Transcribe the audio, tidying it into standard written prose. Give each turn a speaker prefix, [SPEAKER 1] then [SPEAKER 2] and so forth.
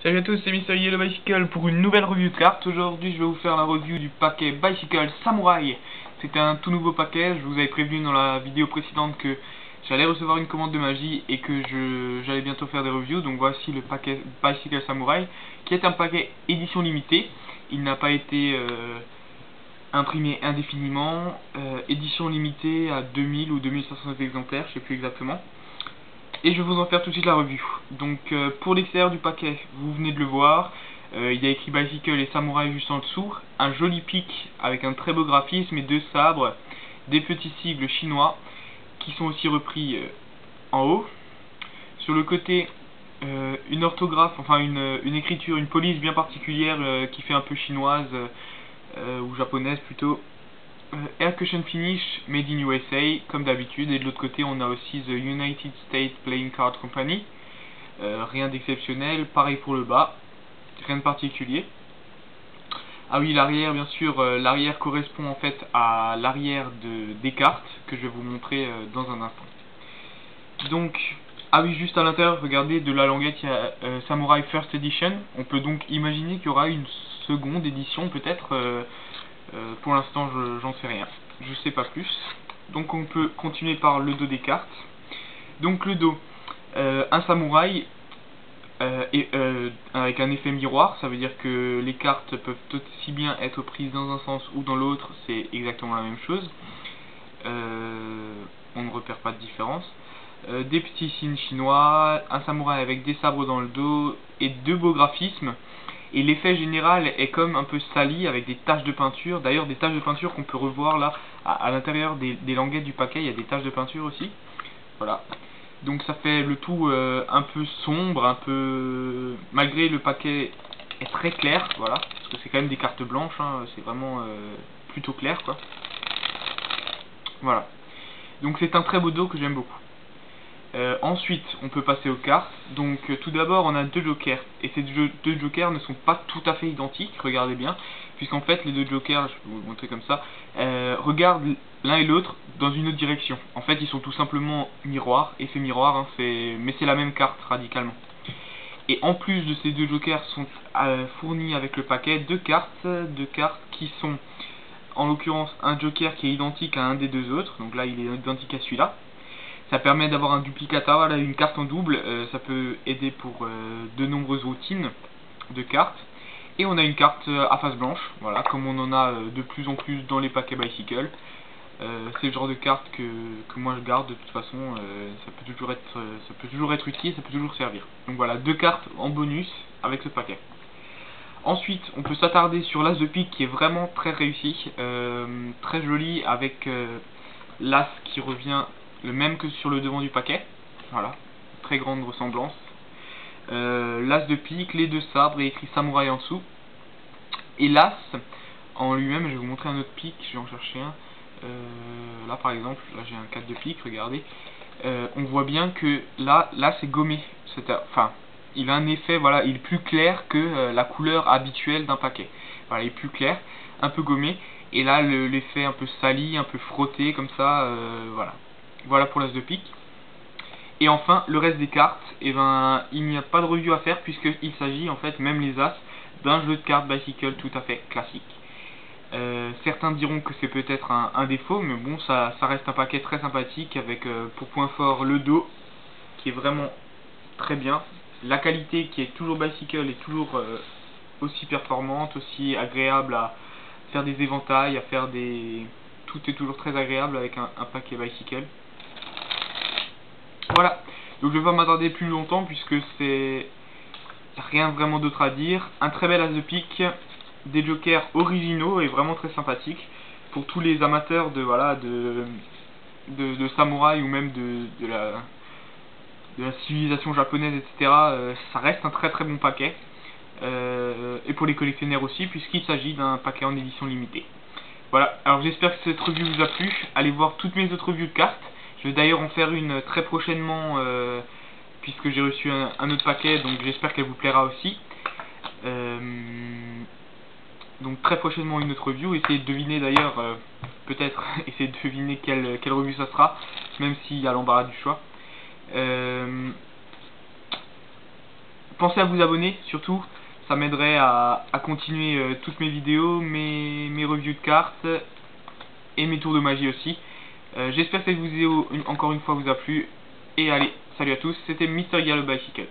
[SPEAKER 1] Salut à tous, c'est Mister Yellow Bicycle pour une nouvelle review de cartes. Aujourd'hui je vais vous faire la review du paquet Bicycle Samurai. C'est un tout nouveau paquet, je vous avais prévenu dans la vidéo précédente que j'allais recevoir une commande de magie et que j'allais bientôt faire des reviews. Donc voici le paquet Bicycle Samurai qui est un paquet édition limitée. Il n'a pas été imprimé indéfiniment, édition limitée à 2000 ou 2500 exemplaires, je sais plus exactement. Et je vais vous en faire tout de suite la review. Donc pour l'extérieur du paquet, vous venez de le voir, il y a écrit Bicycle et Samurai juste en dessous, un joli pic avec un très beau graphisme et deux sabres, des petits sigles chinois qui sont aussi repris en haut. Sur le côté, une orthographe, enfin une écriture, une police bien particulière qui fait un peu chinoise ou japonaise plutôt. Air Cushion Finish Made in USA comme d'habitude, et de l'autre côté on a aussi The United States Playing Card Company, rien d'exceptionnel, pareil pour le bas, rien de particulier. Ah oui, l'arrière bien sûr, l'arrière correspond en fait à l'arrière des cartes que je vais vous montrer dans un instant. Donc, ah oui, juste à l'intérieur, regardez, de la languette il y a Samurai First Edition. On peut donc imaginer qu'il y aura une seconde édition peut-être. Pour l'instant j'en sais rien, je sais pas plus. Donc on peut continuer par le dos des cartes. Donc le dos, un samouraï avec un effet miroir, ça veut dire que les cartes peuvent aussi bien être prises dans un sens ou dans l'autre, c'est exactement la même chose. On ne repère pas de différence. Des petits signes chinois, un samouraï avec des sabres dans le dos et deux beaux graphismes. Et l'effet général est comme un peu sali avec des taches de peinture. D'ailleurs des taches de peinture qu'on peut revoir là à l'intérieur des languettes du paquet, il y a des taches de peinture aussi. Voilà. Donc ça fait le tout un peu sombre, un peu... Malgré le paquet est très clair, voilà. Parce que c'est quand même des cartes blanches, hein, c'est vraiment plutôt clair quoi. Voilà. Donc c'est un très beau dos que j'aime beaucoup. Ensuite, on peut passer aux cartes. Donc tout d'abord, on a deux jokers. Et ces deux jokers ne sont pas tout à fait identiques, regardez bien. Puisqu'en fait, les deux jokers, je vais vous le montrer comme ça, regardent l'un et l'autre dans une autre direction. En fait, ils sont tout simplement miroirs, effet miroir, hein, mais c'est la même carte radicalement. Et en plus de ces deux jokers, sont fournis avec le paquet deux cartes qui sont, en l'occurrence, un joker qui est identique à un des deux autres. Donc là, il est identique à celui-là. Ça permet d'avoir un duplicata, voilà, une carte en double, ça peut aider pour de nombreuses routines de cartes. Et on a une carte à face blanche, voilà, comme on en a de plus en plus dans les paquets Bicycle. C'est le genre de carte que moi je garde de toute façon, ça peut toujours être utile, ça peut toujours servir. Donc voilà, deux cartes en bonus avec ce paquet. Ensuite, on peut s'attarder sur l'as de pique qui est vraiment très réussi, très joli avec l'as qui revient le même que sur le devant du paquet, voilà, très grande ressemblance. L'as de pique, les deux sabres et écrit samouraï en dessous. Et l'as en lui-même, je vais vous montrer un autre pique, je vais en chercher un. Là par exemple, là j'ai un 4 de pique, regardez. On voit bien que là c'est gommé. Enfin, il a un effet, voilà, il est plus clair que la couleur habituelle d'un paquet. Voilà, il est plus clair, un peu gommé. Et là l'effet un peu sali, un peu frotté comme ça, voilà. Voilà pour l'as de pique. Et enfin, le reste des cartes, eh ben, il n'y a pas de review à faire puisqu'il s'agit en fait, même les as, d'un jeu de cartes Bicycle tout à fait classique. Certains diront que c'est peut-être un défaut, mais bon, ça reste un paquet très sympathique avec pour point fort le dos qui est vraiment très bien, la qualité qui est toujours Bicycle est toujours aussi performante, aussi agréable à faire des éventails, à faire des... Tout est toujours très agréable avec un paquet Bicycle. Voilà, donc je vais pas m'attarder plus longtemps puisque c'est rien vraiment d'autre à dire. Un très bel as de pique, des jokers originaux et vraiment très sympathiques pour tous les amateurs de voilà de samouraï ou même de la civilisation japonaise, etc. Ça reste un très très bon paquet. Et pour les collectionneurs aussi puisqu'il s'agit d'un paquet en édition limitée. Voilà, alors j'espère que cette review vous a plu. Allez voir toutes mes autres reviews de cartes. Je vais d'ailleurs en faire une très prochainement puisque j'ai reçu un autre paquet, donc j'espère qu'elle vous plaira aussi. Donc très prochainement une autre review. Essayez de deviner d'ailleurs, peut-être, essayez de deviner quelle review ça sera, même s'il y a l'embarras du choix. pensez à vous abonner surtout, ça m'aiderait à continuer toutes mes vidéos, mes reviews de cartes et mes tours de magie aussi. J'espère que cette vidéo encore une fois vous a plu, et allez, salut à tous, c'était Mr. Yellow Bicycle.